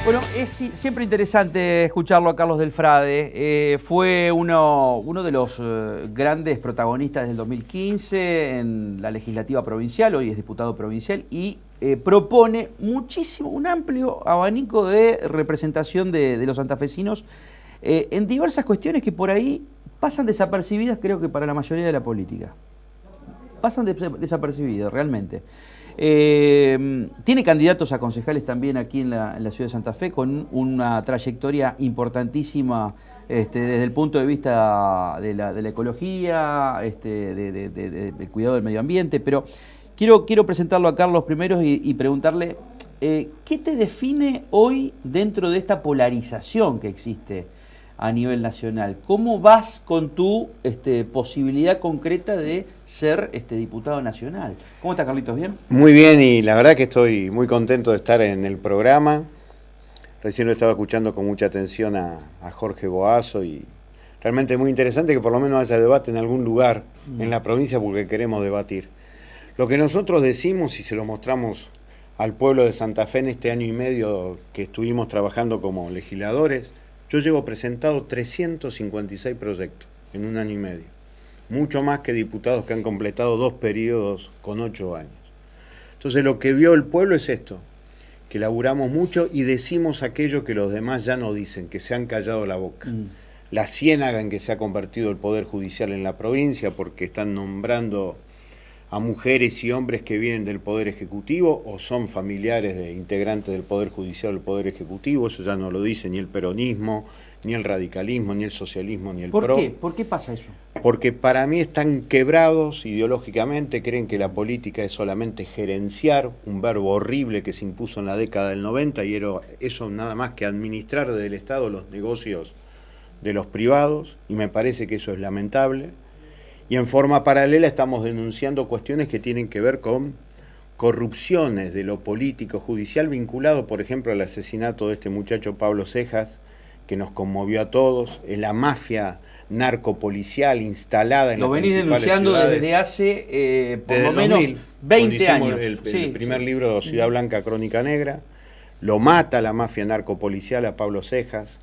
Bueno, es siempre interesante escucharlo a Carlos Delfrade. Fue uno de los grandes protagonistas del 2015 en la legislativa provincial, hoy es diputado provincial, y propone un amplio abanico de representación de los santafesinos en diversas cuestiones que por ahí pasan desapercibidas, creo que para la mayoría de la política. Pasan desapercibidas, realmente. Tiene candidatos a concejales también aquí en la ciudad de Santa Fe con una trayectoria importantísima desde el punto de vista de la ecología, del cuidado del medio ambiente, pero quiero presentarlo a Carlos primero y preguntarle ¿qué te define hoy dentro de esta polarización que existe a nivel nacional? ¿Cómo vas con tu posibilidad concreta de ser diputado nacional? ¿Cómo estás, Carlitos? ¿Bien? Muy bien, y la verdad que estoy muy contento de estar en el programa. Recién lo estaba escuchando con mucha atención a Jorge Boazo y realmente muy interesante que por lo menos haya debate en algún lugar en la provincia porque queremos debatir. Lo que nosotros decimos y se lo mostramos al pueblo de Santa Fe en este año y medio que estuvimos trabajando como legisladores. Yo llevo presentado 356 proyectos en un año y medio, mucho más que diputados que han completado 2 periodos con 8 años. Entonces lo que vio el pueblo es esto, que laburamos mucho y decimos aquello que los demás ya no dicen, que se han callado la boca. La ciénaga en que se ha convertido el Poder Judicial en la provincia porque están nombrando a mujeres y hombres que vienen del Poder Ejecutivo o son familiares de integrantes del Poder Judicial o del Poder Ejecutivo. Eso ya no lo dice ni el peronismo, ni el radicalismo, ni el socialismo, ni el PRO. ¿Por qué? ¿Por qué pasa eso? Porque para mí están quebrados ideológicamente, creen que la política es solamente gerenciar, un verbo horrible que se impuso en la década del 90 y era eso nada más que administrar desde el Estado los negocios de los privados, y me parece que eso es lamentable. Y en forma paralela estamos denunciando cuestiones que tienen que ver con corrupciones de lo político judicial vinculado, por ejemplo, al asesinato de este muchacho Pablo Cejas, que nos conmovió a todos, en la mafia narcopolicial instalada en las principales ciudades. Lo venís denunciando desde hace por lo menos 20 años. El primer libro de Ciudad Blanca, Crónica Negra. Lo mata la mafia narcopolicial a Pablo Cejas.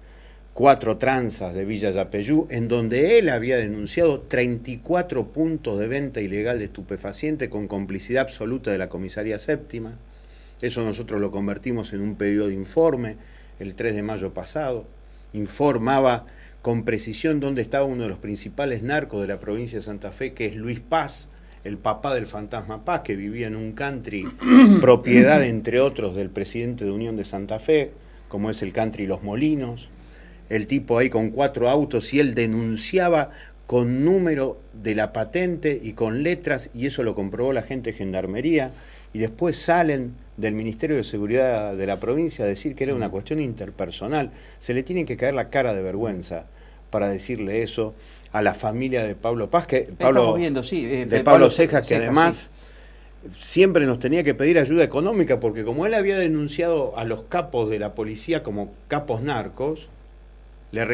4 tranzas de Villa Yapeyú, en donde él había denunciado 34 puntos de venta ilegal de estupefacientes con complicidad absoluta de la Comisaría Séptima. Eso nosotros lo convertimos en un pedido de informe el 3 de mayo pasado. Informaba con precisión dónde estaba uno de los principales narcos de la provincia de Santa Fe, que es Luis Paz, el papá del fantasma Paz, que vivía en un country propiedad, entre otros, del presidente de Unión de Santa Fe, como es el country Los Molinos. El tipo ahí con 4 autos y él denunciaba con número de la patente y con letras, y eso lo comprobó la gente de Gendarmería, y después salen del Ministerio de Seguridad de la provincia a decir que era una cuestión interpersonal. Se le tiene que caer la cara de vergüenza para decirle eso a la familia de Pablo Paz, de Pablo Cejas, que además siempre nos tenía que pedir ayuda económica, porque como él había denunciado a los capos de la policía como capos narcos, le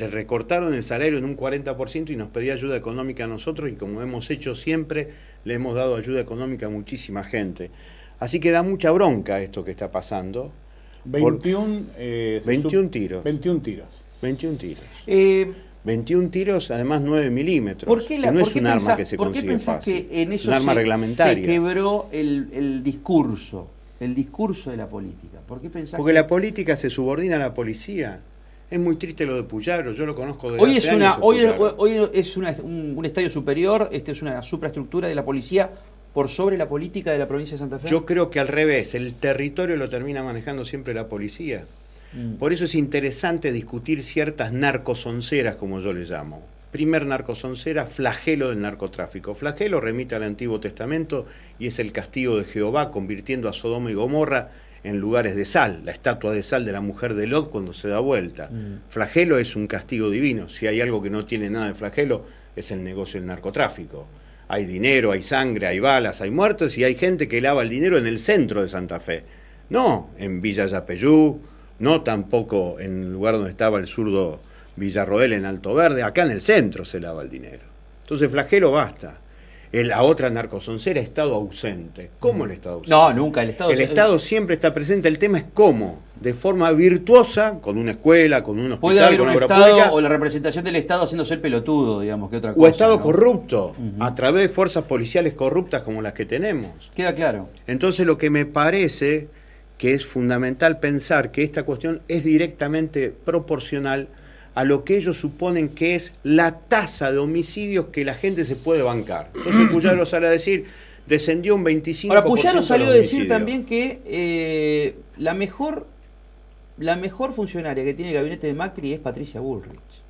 recortaron el salario en un 40% y nos pedía ayuda económica a nosotros, y como hemos hecho siempre, le hemos dado ayuda económica a muchísima gente. Así que da mucha bronca esto que está pasando. 21 tiros. 21 tiros. 21 tiros. 21 tiros, además 9 milímetros. No es un arma que se consigue fácil. Que en eso es un arma reglamentaria. Se quebró el discurso de la política. ¿Por qué pensás? Porque la política se subordina a la policía. Es muy triste lo de Puyaro, yo lo conozco desde hace años. Hoy es un estadio superior, es una supraestructura de la policía por sobre la política de la provincia de Santa Fe. Yo creo que al revés, el territorio lo termina manejando siempre la policía. Por eso es interesante discutir ciertas narcosonceras, como yo le llamo. Primer narcosoncera, flagelo del narcotráfico. Flagelo remite al Antiguo Testamento y es el castigo de Jehová, convirtiendo a Sodoma y Gomorra en lugares de sal, la estatua de sal de la mujer de Lot cuando se da vuelta. Flagelo es un castigo divino. Si hay algo que no tiene nada de flagelo, es el negocio del narcotráfico. Hay dinero, hay sangre, hay balas, hay muertos, y hay gente que lava el dinero en el centro de Santa Fe. No en Villa Yapeyú, no tampoco en el lugar donde estaba el zurdo Villarroel en Alto Verde, acá en el centro se lava el dinero. Entonces flagelo basta. La otra narcosoncera, Estado ausente. ¿Cómo el Estado ausente? No, nunca. El Estado siempre está presente. El tema es cómo, de forma virtuosa, con una escuela, con un puede hospital, haber con un una obra Estado pública, o la representación del Estado haciéndose el pelotudo, digamos, que otra cosa. o Estado ¿no? corrupto, a través de fuerzas policiales corruptas como las que tenemos. Queda claro. Entonces lo que me parece que es fundamental pensar que esta cuestión es directamente proporcional a lo que ellos suponen que es la tasa de homicidios que la gente se puede bancar. Entonces Puyaro sale a decir, descendió un 25%. Ahora, Puyaro salió a decir homicidios. también que la mejor funcionaria que tiene el gabinete de Macri es Patricia Bullrich.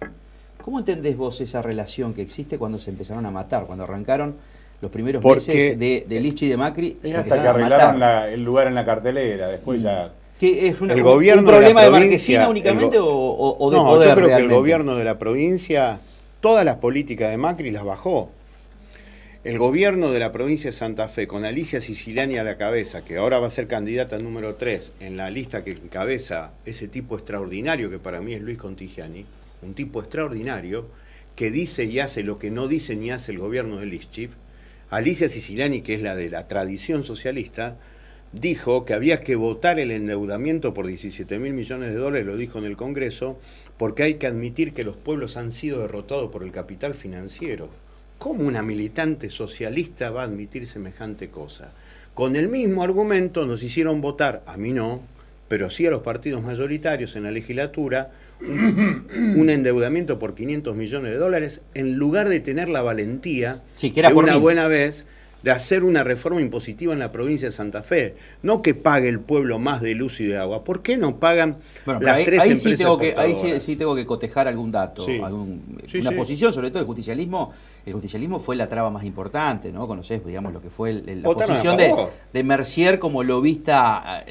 ¿Cómo entendés vos esa relación que existe cuando se empezaron a matar, cuando arrancaron los primeros meses de Lichi y de Macri? Es hasta que arreglaron el lugar en la cartelera, después ya... ¿Que es un de problema de Marquesina únicamente o de poder? Yo creo realmente? que el gobierno de la provincia, todas las políticas de Macri las bajó. El gobierno de la provincia de Santa Fe, con Alicia Siciliani a la cabeza, que ahora va a ser candidata número 3 en la lista que encabeza ese tipo extraordinario que para mí es Luis Contigiani, un tipo extraordinario que dice y hace lo que no dice ni hace el gobierno de Lischip. Alicia Siciliani, que es la de la tradición socialista, dijo que había que votar el endeudamiento por 17.000 millones de dólares, lo dijo en el Congreso, porque hay que admitir que los pueblos han sido derrotados por el capital financiero. ¿Cómo una militante socialista va a admitir semejante cosa? Con el mismo argumento nos hicieron votar, a mí no, pero sí a los partidos mayoritarios en la legislatura, un endeudamiento por 500 millones de dólares, en lugar de tener la valentía de una buena vez de hacer una reforma impositiva en la provincia de Santa Fe. No que pague el pueblo más de luz y de agua. ¿Por qué no pagan las tres empresas portadoras? Ahí sí tengo que cotejar algún dato, una posición, sobre todo el justicialismo. El justicialismo fue la traba más importante, ¿no? Conocés, digamos, lo que fue la posición de Mercier como lobista.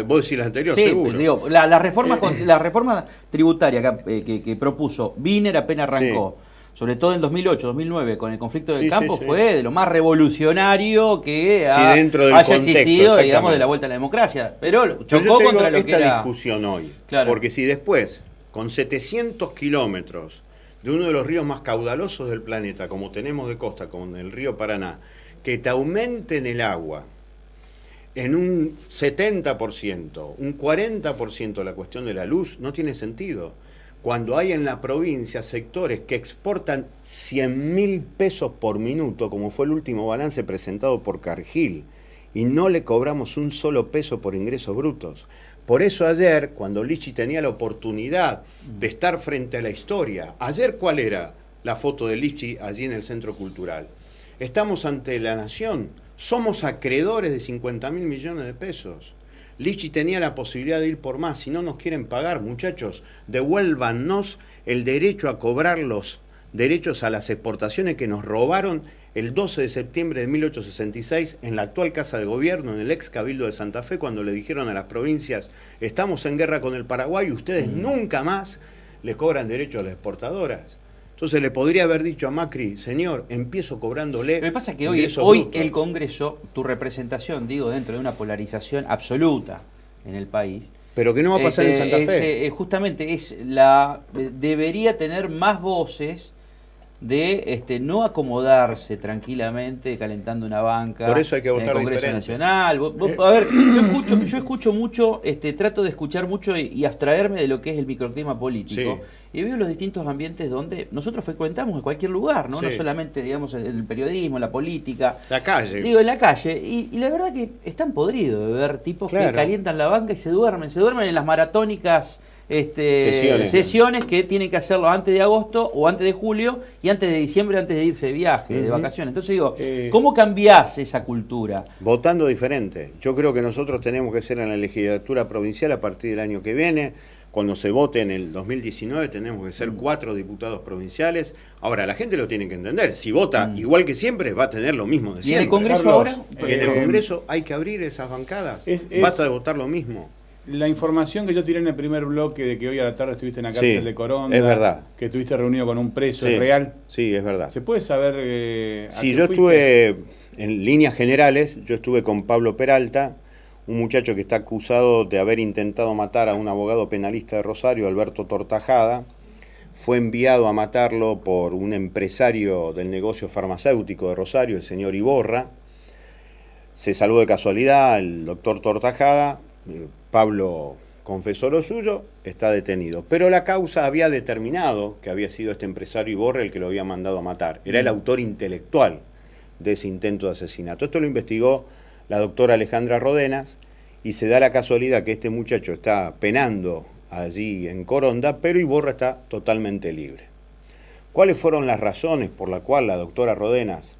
Vos decís la anterior, sí, seguro. Digo, la reforma tributaria que propuso Wiener apenas arrancó. Sobre todo en 2008, 2009, con el conflicto del campo, fue de lo más revolucionario que haya existido, digamos, de la vuelta a la democracia. Pero chocó contra lo que era... esta discusión hoy. Claro. Porque si después, con 700 kilómetros de uno de los ríos más caudalosos del planeta, como tenemos de costa, con el río Paraná, que te aumenten el agua en un 70%, un 40% la cuestión de la luz, no tiene sentido. Cuando hay en la provincia sectores que exportan 100.000 pesos por minuto, como fue el último balance presentado por Cargill, y no le cobramos un solo peso por ingresos brutos. Por eso ayer, cuando Lichi tenía la oportunidad de estar frente a la historia, ayer ¿cuál era la foto de Lichi allí en el Centro Cultural? Estamos ante la nación, somos acreedores de 50.000 millones de pesos. Lichi tenía la posibilidad de ir por más. Si no nos quieren pagar, muchachos, devuélvannos el derecho a cobrar los derechos a las exportaciones que nos robaron el 12 de septiembre de 1866 en la actual Casa de Gobierno, en el ex Cabildo de Santa Fe, cuando le dijeron a las provincias, estamos en guerra con el Paraguay y ustedes nunca más les cobran derecho a las exportadoras. Entonces le podría haber dicho a Macri, señor, empiezo cobrándole. Lo que pasa es que hoy el Congreso, tu representación, digo, dentro de una polarización absoluta en el país. Pero que no va a pasar en Santa Fe. Justamente debería tener más voces de no acomodarse tranquilamente calentando una banca. Por eso hay que votar en el Congreso diferente. Nacional. A ver, yo escucho mucho, trato de escuchar mucho y abstraerme de lo que es el microclima político. Sí. Y veo los distintos ambientes donde nosotros frecuentamos en cualquier lugar, ¿no? Sí. No solamente, digamos, en el periodismo, la política. La calle. Digo, en la calle. Y la verdad que están podridos de ver tipos que calientan la banca y se duermen en las maratónicas sesiones que tienen que hacerlo antes de agosto o antes de julio y antes de diciembre, antes de irse de viaje, de vacaciones. Entonces digo, ¿cómo cambiás esa cultura? Votando diferente. Yo creo que nosotros tenemos que ser en la legislatura provincial a partir del año que viene. Cuando se vote en el 2019 tenemos que ser 4 diputados provinciales. Ahora, la gente lo tiene que entender. Si vota igual que siempre, va a tener lo mismo de siempre. ¿Y en el Congreso ahora? En el Congreso hay que abrir esas bancadas. Basta de votar lo mismo. La información que yo tiré en el primer bloque de que hoy a la tarde estuviste en la cárcel de Coronda, es verdad. Que estuviste reunido con un preso, ¿es real? Sí, es verdad. ¿Se puede saber Sí, yo estuve, en líneas generales, yo estuve con Pablo Peralta, un muchacho que está acusado de haber intentado matar a un abogado penalista de Rosario, Alberto Tortajada. fue enviado a matarlo por un empresario del negocio farmacéutico de Rosario, el señor Iborra. Se salvó de casualidad el doctor Tortajada, Pablo confesó lo suyo, está detenido. Pero la causa había determinado que había sido este empresario Iborra el que lo había mandado a matar. Era el autor intelectual de ese intento de asesinato. Esto lo investigó la doctora Alejandra Rodenas y se da la casualidad que este muchacho está penando allí en Coronda, pero Iborra está totalmente libre. ¿Cuáles fueron las razones por las cuales la doctora Rodenas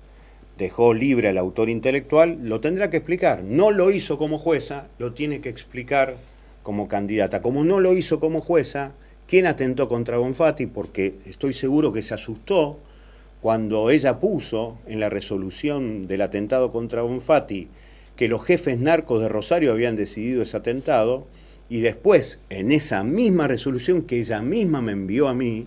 dejó libre al autor intelectual? Lo tendrá que explicar. No lo hizo como jueza, lo tiene que explicar como candidata. Como no lo hizo como jueza, ¿quién atentó contra Bonfatti? Porque estoy seguro que se asustó cuando ella puso en la resolución del atentado contra Bonfatti que los jefes narcos de Rosario habían decidido ese atentado, y después, en esa misma resolución que ella misma me envió a mí,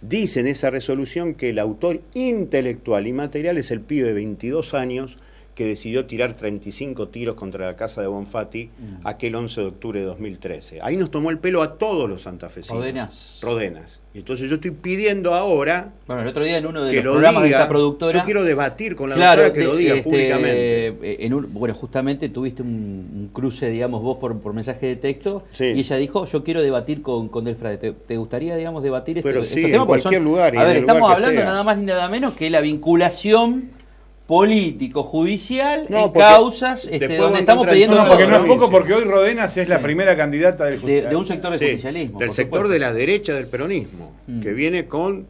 dice en esa resolución que el autor intelectual y material es el pibe de 22 años que decidió tirar 35 tiros contra la casa de Bonfatti aquel 11 de octubre de 2013. Ahí nos tomó el pelo a todos los santafesinos. Rodenas. Y entonces yo estoy pidiendo ahora... Bueno, el otro día en uno de los programas de esta productora... Yo quiero debatir con la doctora que lo diga públicamente. Bueno, justamente tuviste un cruce, digamos, vos por mensaje de texto, sí. Y ella dijo, yo quiero debatir con Delfrade. ¿Te gustaría, digamos, debatir Pero estos sí, temas? en cualquier lugar. A ver, estamos hablando nada más ni nada menos que la vinculación político-judicial en causas donde estamos pidiendo... No, porque no es poco, porque hoy Rodenas es la primera candidata de un sector del justicialismo. Del sector de la derecha del peronismo, que viene con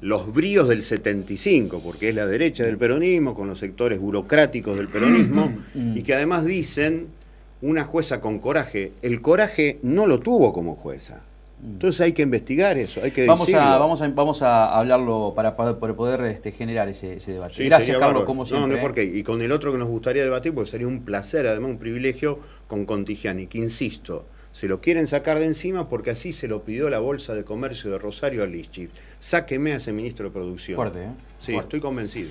los bríos del 75, porque es la derecha del peronismo, con los sectores burocráticos del peronismo, y que además dicen, una jueza con coraje. El coraje no lo tuvo como jueza. Entonces hay que investigar eso, hay que decirlo. Vamos a hablarlo para poder generar ese debate. Sí, gracias, Carlos, como siempre. No, porque y con el otro que nos gustaría debatir, porque sería un placer, además un privilegio, con Contigiani, que insisto, se lo quieren sacar de encima porque así se lo pidió la Bolsa de Comercio de Rosario a Lischip. Sáqueme a ese ministro de Producción. Fuerte, ¿eh? Sí, Fuerte. estoy convencido.